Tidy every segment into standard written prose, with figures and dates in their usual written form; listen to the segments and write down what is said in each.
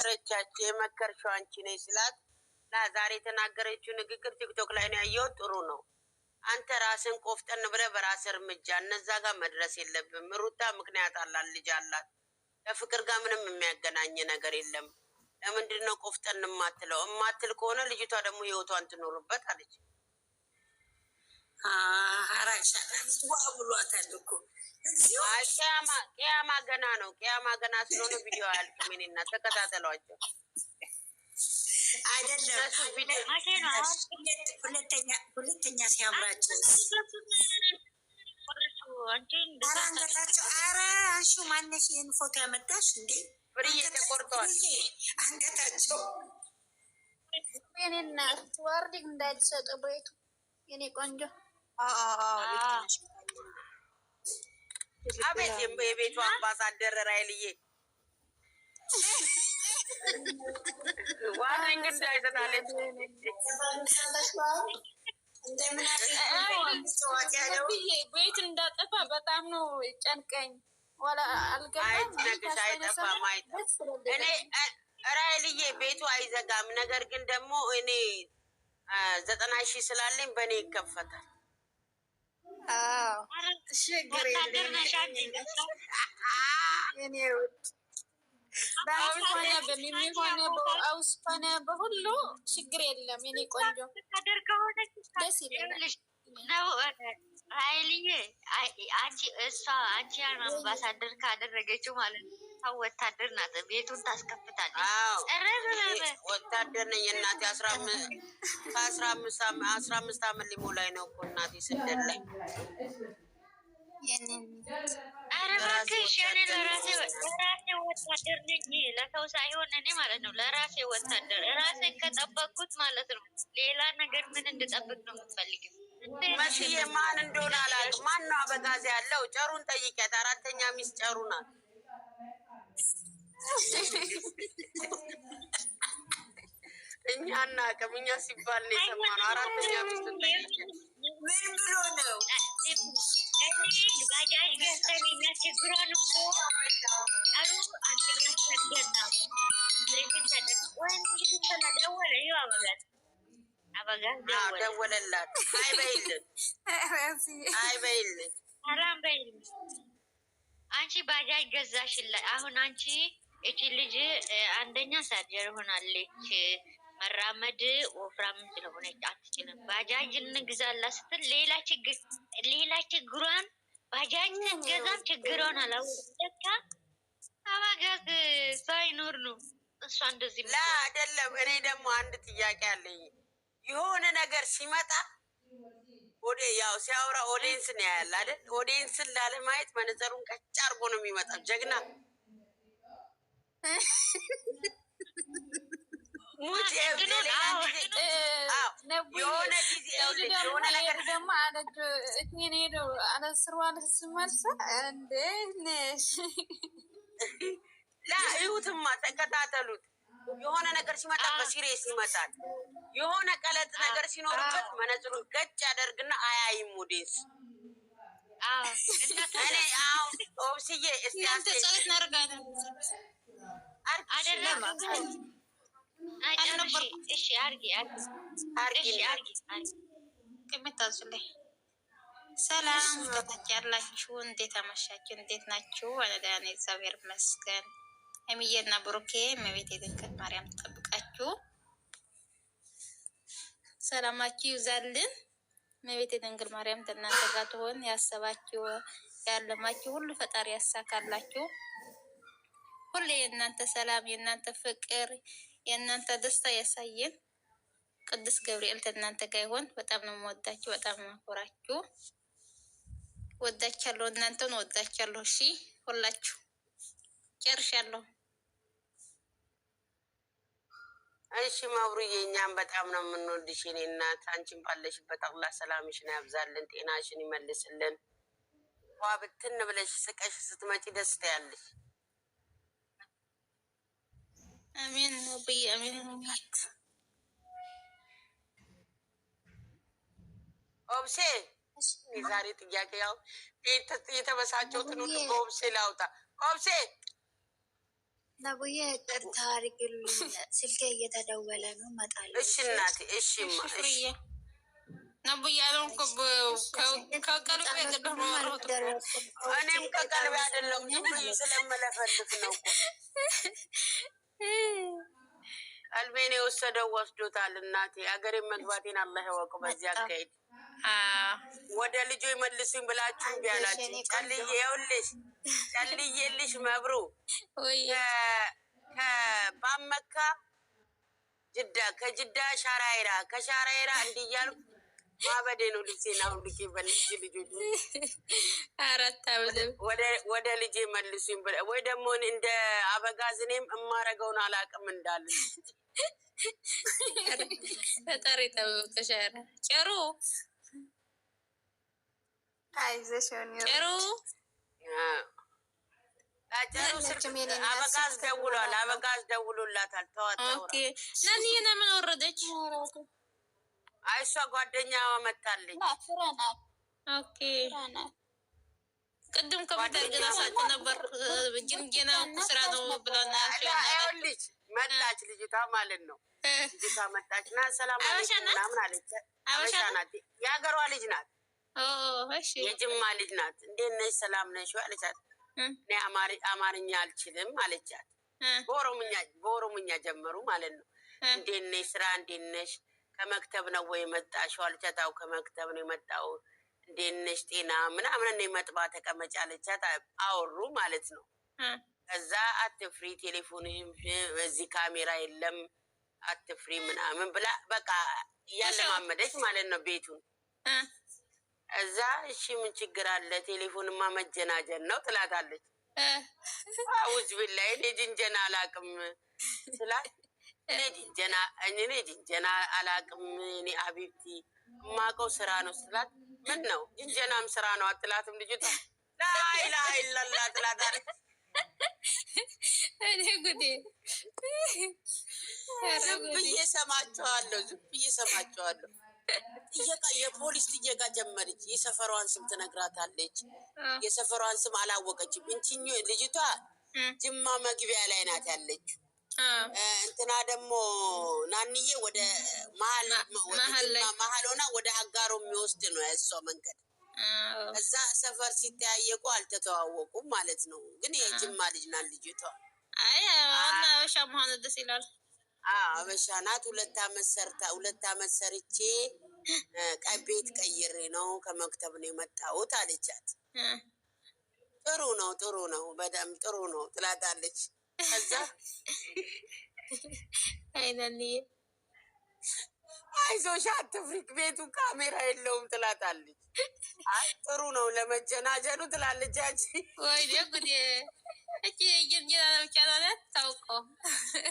ረቻችሁ የመከርሽው አንቺ ነኝ ስላት ዛሬ የተናገረችው ንግግር ቲክቶክ ላይ ነው ያየሁት። ጥሩ ነው። አንተ ራስን ቆፍጠን ብለህ በራስ እርምጃ እነዛ ጋር መድረስ የለብም። ሩታ ምክንያት አላት፣ ልጅ አላት። ከፍቅር ጋር ምንም የሚያገናኝ ነገር የለም። ለምንድን ነው ቆፍጠን የማትለው? የማትል ከሆነ ልጅቷ ደግሞ ህይወቷን ትኖርበት አለች። ብሏታል እኮ ቅያማ ገና ነው። ቅያማ ገና ስለሆነ ቪዲዮ አያልቅም። እኔና ተከታተሏቸው። አይደለም ሁለተኛ ሲያምራቸው አንገታቸው። ኧረ አንሹ ማነሽ ይህን ፎቶ ያመጣሽ እንዴ? ፍርዬ ተቆርጧል አንገታቸው። የኔ እናት ዋርዲግ እንዳይሰጡ ቤቱ የኔ ቆንጆ። አቤት የቤቱ አምባሳደር ራይልዬ ዋርዲግ እንዳይሰጣለች። ቤት እንዳጠፋ በጣም ነው ጨንቀኝ። አይነግሽ አይጠፋም። እኔ ራይልዬ ቤቱ አይዘጋም። ነገር ግን ደግሞ እኔ 90,000 ስላለኝ በእኔ ይከፈታል። ችግር ሆነ በአውስ ሆነ በሁሉ ችግር የለም። የኔ ቆንጆ ደስ ይለናል። ሀይልዬ አንቺ ያን አምባሳደር ካደረገችው ማለት ነው። ሰው ወታደር ናት። ቤቱን ታስከፍታለች። ወታደር ነኝ እናቴ። 15 ዓመት ሊሞላኝ ነው እኮ እናቴ ስደት ላይ። ኧረ እባክሽ እኔ ለራሴ ወታደር ነኝ። ለሰው ሳይሆን እኔ ማለት ነው ለራሴ ወታደር። ራሴን ከጠበቅኩት ማለት ነው ሌላ ነገር ምን እንድጠብቅ ነው የምትፈልጊው? መስዬ ማን እንደሆነ አላውቅም። ማን ነው አበጋዝ ያለው? ጨሩን ጠይቂያት። 4ኛ ሚስት ጨሩ ናት። እኛ አናውቅም። እኛ ሲባል ነው የሰማነው። 4ኛ ሚስቱን ጠይቂያት። ምን ብሎ ነው? ባጃጅ ገዝተን የሚያስቸግሯን እኮ አሉ አንተኛ ሰገና ደወለላት። አይበይልን ሰላም በይልን። አንቺ ባጃጅ ገዛሽላት። አሁን አንቺ እቺ ልጅ አንደኛ ሰርጀሪ ሆናለች። መራመድ ወፍራም ስለሆነች አትችልም። ባጃጅ እንግዛላት ስትል ሌላ ችግሯን ባጃጅ ገዛም ችግሯን አላወቀቻ። አባጋዝ ሳይኖር ነው እሷ እንደዚህ ላ አይደለም። እኔ ደግሞ አንድ ጥያቄ አለኝ። የሆነ ነገር ሲመጣ ያው ሲያወራ ኦዲየንስን ያያል አይደል? ኦዲየንስን ላለማየት መነጽሩን ቀጭ አርጎ ነው የሚመጣው። ጀግና ሙት የሆነ ጊዜ የሆነ ነገር ደግሞ አለች እኔ ሄደው አለስሯን ስመልሰ እንዴ ላ እዩትማ፣ ተከታተሉት። የሆነ ነገር ሲመጣ በሲሪየስ ይመጣል። የሆነ ቀለጥ ነገር ሲኖርበት መነጽሩን ገጭ ያደርግና አያይም ኦዲየንስ። እኔ አሁን ኦብስዬ እስቲ ጸሎት እናደርጋለን አይደለም እሺ አርጊ ቅምታዙላይ ሰላም ከታች ያላችሁ እንዴት አመሻችሁ? እንዴት ናችሁ? ወለዳኔ እግዚአብሔር ይመስገን። ሀይሚዬና ብሩኬ እመቤቴ ድንግል ማርያም ትጠብቃችሁ፣ ሰላማችሁ ይብዛልን። እመቤቴ ድንግል ማርያም ከእናንተ ጋር ትሆን። ያሰባችሁ ያለማችሁ ሁሉ ፈጣሪ ያሳካላችሁ። ሁሌ የእናንተ ሰላም፣ የእናንተ ፍቅር፣ የእናንተ ደስታ ያሳየን። ቅዱስ ገብርኤል ከእናንተ ጋር ይሆን። በጣም ነው የምወዳችሁ፣ በጣም ነው የማኮራችሁ። ወዳቻለሁ፣ እናንተን ወዳቻለሁ። እሺ ሁላችሁ ጨርሻለሁ። እሺ ማብሩዬ፣ እኛም በጣም ነው የምንወድሽ የኔ እናት። አንቺን ባለሽበት አላህ ሰላምሽን ያብዛልን፣ ጤናሽን ይመልስልን። ዋ ብትን ብለሽ ስቀሽ ስትመጪ ደስታ ያለሽ። አሜን ብዬ አሜን ናት። ኦብሴ የዛሬ ጥያቄ ያው የተበሳጨሁትን ሁሉ በኦብሴ ላውጣ። ኦብሴ ነቡዬ ቅርታ አድርግልኝ፣ ስልኬ እየተደወለ ነው። እመጣለሁ። እሺ እናቴ፣ እሺ ፍርዬ ነቡዬ አለም ከቀልቤ ቅድም ማረሁት እኔም ከቀልቤ አይደለም ዝም ብዬ ስለመለፈልፍ ነው እኮ ቀልቤን የወሰደው ወስዶታል። እናቴ አገሬን መግባቴን አላህ ያወቅ። በዚህ አካሄድ ወደ ልጆ ይመልሱኝ ብላችሁ እምቢ አላችሁ። ጨልዬ ይኸውልሽ፣ ጨልዬልሽ መብሩ ከባመካ ጅዳ፣ ከጅዳ ሻራይራ፣ ከሻራይራ እንዲያልኩ ማበዴ ነው። ልብሴን አሁን ልኬ በልጅ ልጆች ወደ ልጄ መልሱኝ ወይ ደግሞ እንደ አበጋዝ እኔም እማረገውን አላውቅም እንዳለ ፈጣሪ ጠብቅሻል። ጨሩ ጨሩ አበጋዝ ደውሏል። አበጋዝ ደውሎላታል። ተዋት ናንዬ ለምን ወረደች? አይ እሷ ጓደኛዋ መታለች። ኦኬ ቅድም ከብዳር ገና ሳቅ ነበር። ጅንጀና ስራ ነው ብላና ልጅ መጣች። ልጅቷ ማለት ነው። ልጅቷ መጣች ና ሰላም ምናምን አለች። አበሻ ናት። የሀገሯ ልጅ ናት። የጅማ ልጅ ናት። እንዴት ነሽ? ሰላም ነሽ አለቻት። እኔ አማርኛ አልችልም አለቻት። በኦሮምኛ ጀመሩ ማለት ነው። እንዴት ነሽ? ስራ እንዴት ነሽ? ከመክተብ ነው ወይ መጣሽው አለቻት። አዎ ከመክተብ ነው የመጣው። እንዴት ነሽ? ጤና ምናምን ነው የመጥባ ተቀመጭ አለቻት። አወሩ ማለት ነው። ከዛ አትፍሪ፣ ቴሌፎን እዚህ ካሜራ የለም አትፍሪ ምናምን ብላ በቃ እያለማመደች ማለት ነው ቤቱን። እዛ እሺ ምን ችግር አለ? ቴሌፎንማ መጀናጀን ነው ትላታለች። አውዝ ቢላይ እኔ ጅንጀና አላቅም ስላት እኔ ጅንጀና አላቅም እኔ አቢብቲ የማውቀው ስራ ነው ስላት ምን ነው ጅንጀናም ስራ ነው አትላትም ልጅቷ። ላኢላሀ ኢለላህ ትላታለች። እኔ ጉዴ ዝም ብዬ ሰማቸዋለሁ። የፖሊስ ጥየቃ ጀመረች። የሰፈሯን ስም ትነግራታለች። የሰፈሯን ስም አላወቀችም። እንቺኝ ልጅቷ ጅማ መግቢያ ላይ ናት ያለችው። እንትና ደግሞ ናንዬ ወደ መሀል ሆና ወደ አጋሮ የሚወስድ ነው ያሷ መንገድ። እዛ ሰፈር ሲተያየቁ አልተተዋወቁም ማለት ነው። ግን የጅማ ልጅ ናት ልጅቷ። አይ አበሻ መሆን ደስ ይላል። አበሻ ናት። 2 አመት ሰርቼ ቤት ቀይሬ ነው ከመክተብ ነው የመጣሁት አለቻት። ጥሩ ነው በደምብ ጥሩ ነው ትላታለች። ከዛ አይዞሽ አትፍሪክ ቤቱ ካሜራ የለውም ትላታለች። ጥሩ ነው ለመጀናጀኑ ትላለች። ወይ ጉዴ እቺ ጅንጀና ነው ብቻ ነው ታውቀው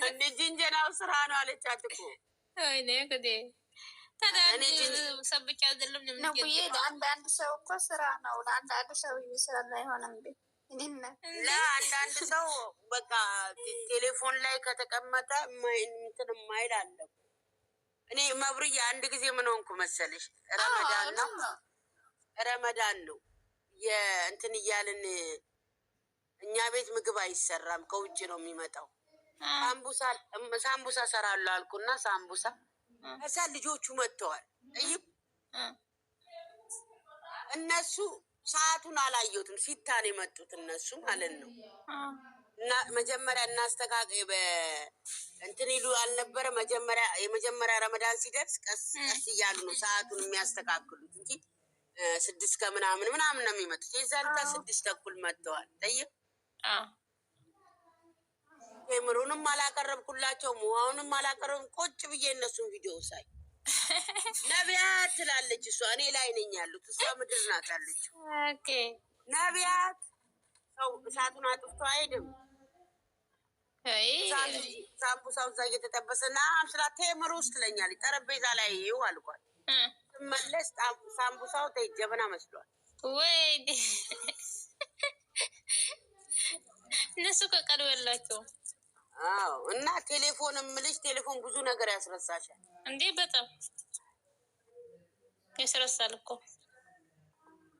እንዴ ጅንጀናው ስራ ነው አለቻት እኮ። ወይኔ ጉዴ ታዲያ ሰብ ብቻ አይደለም ነብዬ። ለአንዳንድ ሰው እኮ ስራ ነው፣ ለአንዳንድ ሰው ይመስላል። አይሆንም ለአንዳንድ ሰው በቃ ቴሌፎን ላይ ከተቀመጠ እንትን የማይል አለ። እኔ መብርዬ አንድ ጊዜ ምን ሆንኩ መሰለሽ? ረመዳን ነው የእንትን እያልን እኛ ቤት ምግብ አይሰራም፣ ከውጭ ነው የሚመጣው። ሳምቡሳ ሰራለሁ አልኩና ሳምቡሳ እዛ ልጆቹ መጥተዋል። እነሱ ሰዓቱን አላየሁትም፣ ሲታን የመጡት እነሱ ማለት ነው። እና መጀመሪያ እናስተካከ እንትን ይሉ አልነበረ። የመጀመሪያ ረመዳን ሲደርስ ቀስ እያሉ ነው ሰዓቱን የሚያስተካክሉት እንጂ 6 ከምናምን ነው የሚመጡት። የዛንታ 6 ተኩል መጥተዋል። ጠይቅ ቴምሩንም አላቀረብኩላቸውም፣ ውሃውንም አላቀረብም። ቁጭ ብዬ እነሱን ቪዲዮ ሳይ ነቢያት ትላለች እሷ። እኔ ላይ ነኝ ያሉት፣ እሷ ምድር ናት ያለችው። ነቢያት ሰው እሳቱን አጥፍቶ አይሄድም። ሳምቡሳው እዛ እየተጠበሰ ና ስላ ቴምሩ ውስጥ ትለኛለች። ጠረጴዛ ላይ ይው አልኳል። ስመለስ ሳምቡሳው ጀበና መስሏል። ወይ እነሱ ከቀሉ ያላቸው። አዎ እና ቴሌፎን ምልሽ ቴሌፎን ብዙ ነገር ያስረሳሻል እንዴ? በጣም ያስረሳል እኮ።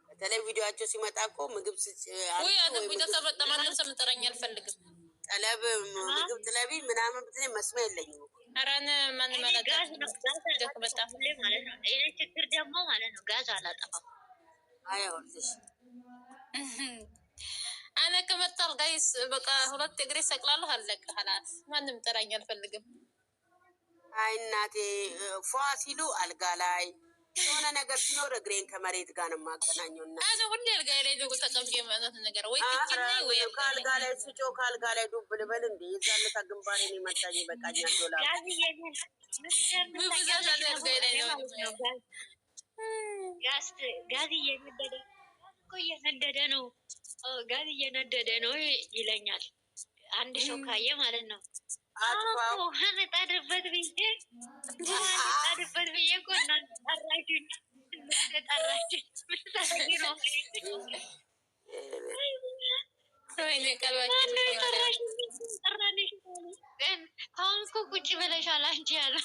በተለይ ቪዲዮአቸው ሲመጣ እኮ ምግብ ወይ አደ ቪዲዮ ከመጣ ማንም ሰው መጠራኝ አልፈልግም። ጠለብ ምግብ ጥለቢ ምናምን ብትለኝ መስሚያ የለኝም። አራን ማን ማለት ጋዝ ነው ማለት ነው። ይሄ ችግር ደግሞ ማለት ነው ጋዝ አላጠፋም። አይሆንልሽ አነ ከመጣል ጋይስ በቃ ሁለት እግሬ ሰቅላለሁ አለቀ خلاص ማንም ጠራኝ አልፈልግም። አይ እናቴ ፏ ሲሉ አልጋ ላይ የሆነ ነገር ሲኖር እግሬን ከመሬት ጋር ነው የማገናኘው። እና አነ ሁሌ አልጋ ላይ ነው ተቀምጬ ማለት ነገር ወይ ትችኔ ወይ ከአልጋ ላይ ስጮ ከአልጋ ላይ ዱብ ልበል እንዴ የዛለታ ግንባሬን ይመታኝ ይበቃኛል። ዶላር ጋዝ እየነደደ ነው ጋዝ እየነደደ ነው ይለኛል አንድ ሰው ካየ ማለት ነው። አጥፋው ጣድበት ብዬ ጣድበት ብዬ እኮ እናንተ ጠራችሁኝ ጠራችሁኝ ምሳሌ ነው። አሁን እኮ ቁጭ ብለሻል አንቺ ያለ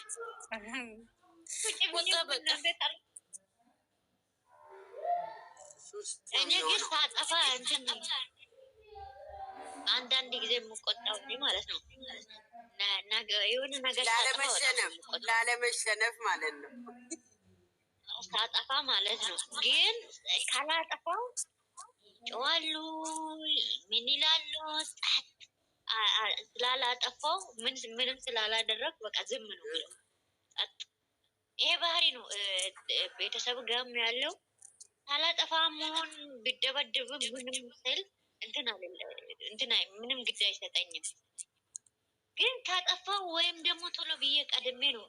እኔ ግን ሳጠፋ እንትን አንዳንድ ጊዜ የምቆጣው ማለት ነው የሆነ ነገር ላለመሸነፍ ማለት ነው። ሳጠፋ ማለት ነው። ግን ካላጠፋው ጨዋሉ ምን ይላሉ? ስላላጠፋው ምንም ስላላደረግ በቃ ዝም ነው ብለው ጸጥ። ይሄ ባህሪ ነው ቤተሰብ ጋርም ያለው። ሳላጠፋ መሆን ብደበድብም ምንም ስል እንትና ምንም ግድ አይሰጠኝም። ግን ካጠፋው ወይም ደግሞ ቶሎ ብዬ ቀድሜ ነው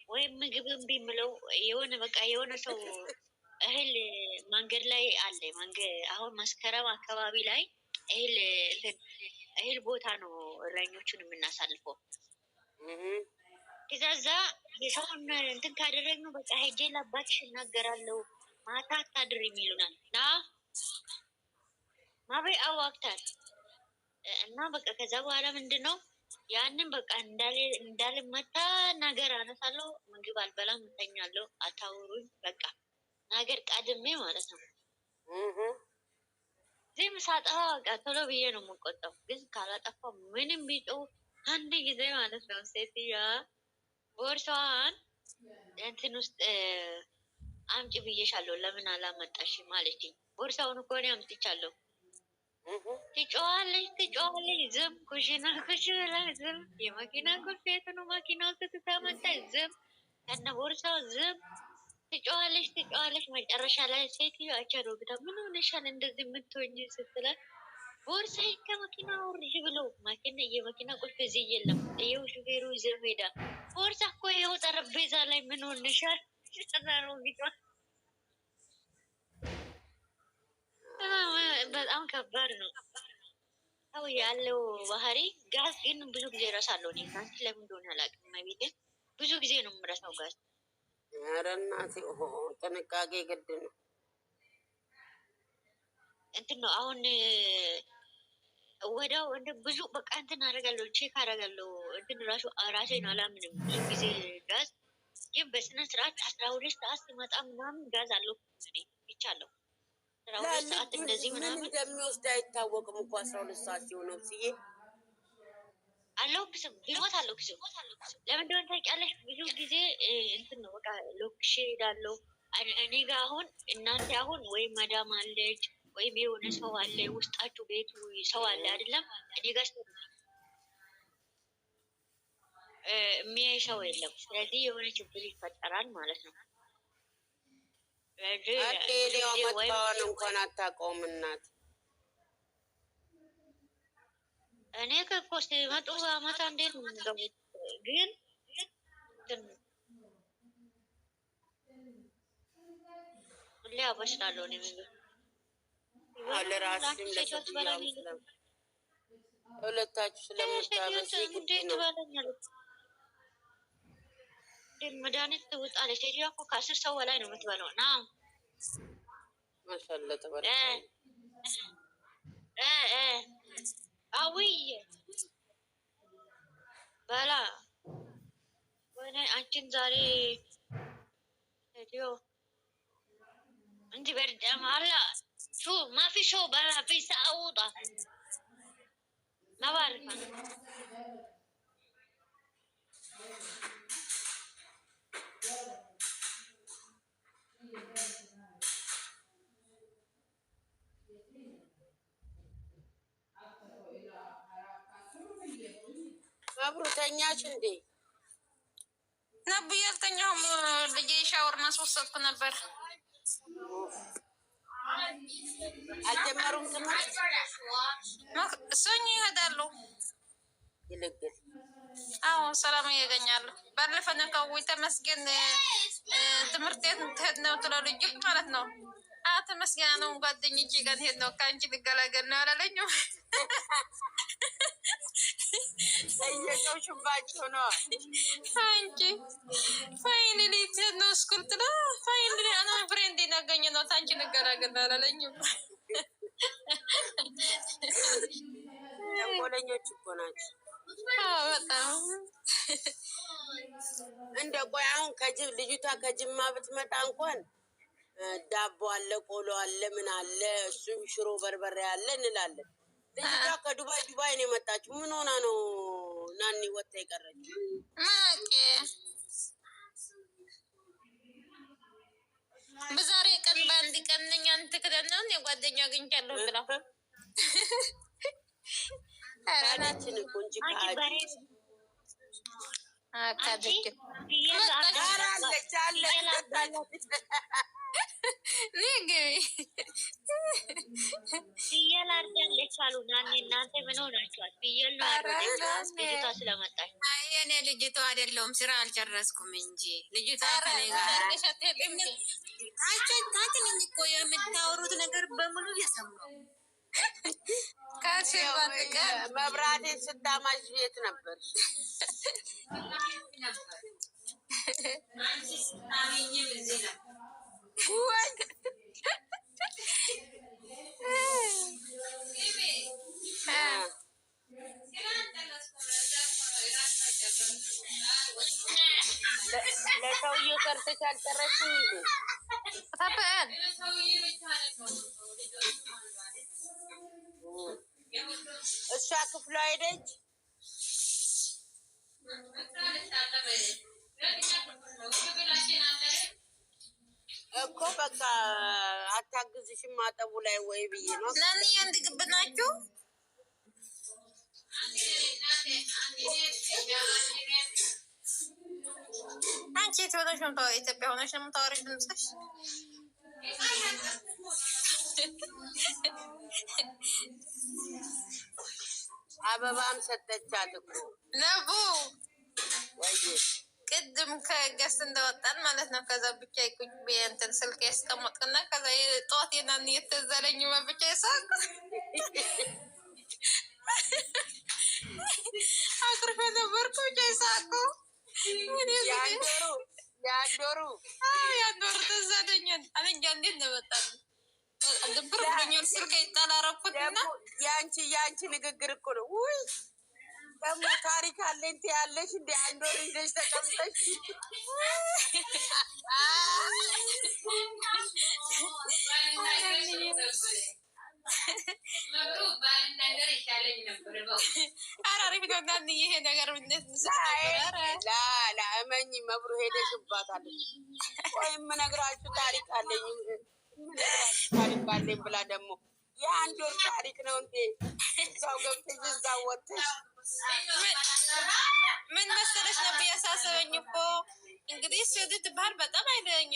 ወይም ምግብ እምቢ የምለው የሆነ በቃ የሆነ ሰው እህል መንገድ ላይ አለ። አሁን መስከረም አካባቢ ላይ እህል ቦታ ነው እረኞቹን የምናሳልፈው። ከዛ የሰውን እንትን ካደረግነው በቃ ሄጄ ለአባትሽ እናገራለሁ ማታ አታድር የሚሉናል እና ማበይ አዋቅታል እና በቃ ከዛ በኋላ ምንድን ነው ያንን በቃ እንዳልመታ ነገር አነሳለሁ። ምግብ አልበላም፣ እተኛለሁ። አታውሩኝ በቃ ነገር ቀድሜ ማለት ነው። እዚህም ሳጠፋ በቃ ቶሎ ብዬ ነው የምቆጣው። ግን ካላጠፋ ምንም ቢጮህ አንድ ጊዜ ማለት ነው ሴትዮዋ ቦርሳዋን እንትን ውስጥ አምጪ ብዬሻለሁ ለምን አላመጣሽም አለችኝ። ቦርሳውን እኮ እኔ አምጥቻለሁ። ትጮዋለች ዝም ኩሽና ብላ ዝም የመኪና ቁልፍ ነው መኪና ውስጥ ትታመጣ ዝም ከነ ቦርሳው ዝም ትጮዋለች። መጨረሻ ላይ ሴትዮ አቻሮግታ ምን ሆነሻል እንደዚህ የምትሆኝ ስትላት ቦርሳዬ ከመኪና ውርጅ ብሎ የመኪና ቁልፍ እዚህ የለም ይኸው ሹፌሩ ይዘው ሄዳ ቦርሳ እኮ ይኸው ጠረጴዛ ላይ ምን ሆነሻል አሮጊቷ። በጣም ከባድ ነው ሰው ያለው ባህሪ። ጋዝ ግን ብዙ ጊዜ እረሳለሁ እኔ ጋዝ ለምን እንደሆነ አላውቅም። ቤቴ ብዙ ጊዜ ነው የምረሳው ጋዝ። ኧረ እናቴ ጥንቃቄ ግድ ነው። እንትን ነው አሁን ወዲያው እንደ ብዙ በቃ እንትን አደርጋለሁ ቼክ አደርጋለሁ እንትን ራሴን አላምንም ብዙ ጊዜ ጋዝ። ግን በስነ ስርዓት 12 ሰዓት ሲመጣ ምናምን ጋዝ አለው ይቻለሁ 12 ሰዓት እንደዚህ ምናምን እንደሚወስድ አይታወቅም እኮ 12 ሰዓት ሲሆነው ሲዬ አለው ክስም ቢሞት አለው ክስም ለምን እንደሆነ ታውቂያለሽ? ብዙ ጊዜ እንትን ነው በቃ ሎክሽ ሄዳለሁ እኔ ጋር አሁን እናንተ አሁን ወይም መዳም አለች ወይም የሆነ ሰው አለ ውስጣችሁ ቤቱ ሰው አለ አይደለም። እኔ ጋር የሚያይ ሰው የለም። ስለዚህ የሆነ ችግር ይፈጠራል ማለት ነው። መታወን እንኳን አታውቀውም እናት። እኔ ከኮስት መጡ አመት እንዴት ነው የምገቡት? ግን ሁሌ አበስላለሁ እኔ ምግብ ለራስሽም ለሰትያም ሁለታችሁ ስለምታበስ ግድ ነው። መድኃኒት ትውጣለች። ሴትዮዋ እኮ ከ10 ሰው በላይ ነው የምትበለው። ና ማሻአላ ተባረከ። አውይ በላ ወይኔ አንቺን ዛሬ ሴትዮ እንጂ በርዳም አላ شو ما في شو بلا في ساعة መባረክ መብሩ ተኛሽ እንዴ? ነብዬ አልተኛሁም። ልጄ ሻወር ማስወሰድኩ ነበር። አልጀመሩም ትምህርት? ሰኞ ይሄዳሉ። ይልግል አዎ ሰላም ያገኛለሁ። ባለፈ ነው ከውይ ተመስገን ትምህርት ቤት ትሄድ ነው ትላለች ማለት ነው። ተመስገን ነው ጓደኞቼ ጋር ሄድ ነው ከአንቺ ልገላገል ነው ያላለኝም። ጠየቀው ሽባቸው ነው አንቺ ፋይናሊ ትሄድ ነው ስኩል ትላ ፋይናሊ አና ፍሬንድ እናገኘ ነው ታንቺ ልገላገል ነው ያላለኝም። ተንኮለኞች እኮ ናቸው። በጣም እንደ ቆይ አሁን ልጅቷ ከጅማ ብትመጣ እንኳን ዳቦ አለ፣ ቆሎ አለ፣ ምን አለ፣ እሱም ሽሮ በርበሬ አለ እንላለን። ልጅቷ ከዱባይ ነው የመጣችው። ምን ሆና ነው ናኒ ወጥታ የቀረችው? በዛሬ ቀን በአንድ ቀን እኛን ትክደናን የጓደኛ አግኝቻለሁ ብላ ታዲያችን ቁንጂ ፍየል አርዳለች አሉ። እናንተ ምን ሆናችኋል? ፍየል ነው ያረደች ልጅቷ ስለመጣች። እኔ ልጅቷ አይደለሁም ስራ አልጨረስኩም እንጂ ልጅቷ ከኔ ጋር አቸታትን እኮ የምታወሩት ነገር በሙሉ የሰማው መብራቴን ስታማሽ የት ነበር? ለሰውዬው ሰርተሽ አልጨረስሽም እንዴ? እሷ ክፍሏ ሄደች እኮ በቃ አታግዝሽም ማጠቡ ላይ ወይ ብዬ ነው። ለምን አንድ ግብ ናችሁ? አንቺ የት ሆነሽ ነው የምታወሪው? ኢትዮጵያ ሆነሽ ነው የምታወሪው? ድምፅሽ አበባም ሰጠቻት እኮ ነቡ ወይ ቅድም ከገስ እንደወጣን ማለት ነው። ከዛ ብቻ ይቁጭ እንትን ስልክ ያስቀመጥኩና ከዛ ጠዋት የናን የተዘለኝ ብቻ ይሳቅ አቅርፈ ነበርኩ ብቻ ይሳቁ ያንዶሩ ተዛለኛል አለኛ እንዴት ነው ወጣን ድብር ብሎኛል። ስልክ ይጣላረኩትና ያንቺ ንግግር እኮ ነው። ውይ ደግሞ ታሪክ አለኝ ትያለሽ እንደ አንድ ወር ይዘሽ ተቀምጠሽ አራሪፍ ጎዳን ይሄ ነገር ምንድን ላ እመኝ መብሩ ሄደሽባታል። ወይም ነግራችሁ ታሪክ አለኝ ብላ ደግሞ የአንድ ወር ታሪክ ነው እንዴ? እዛው ገብተሽ እዛው ወጥተሽ ምን መሰለሽ ነበር ያሳሰበኝ እኮ እንግዲህ ሴት ባህል በጣም አይለኛ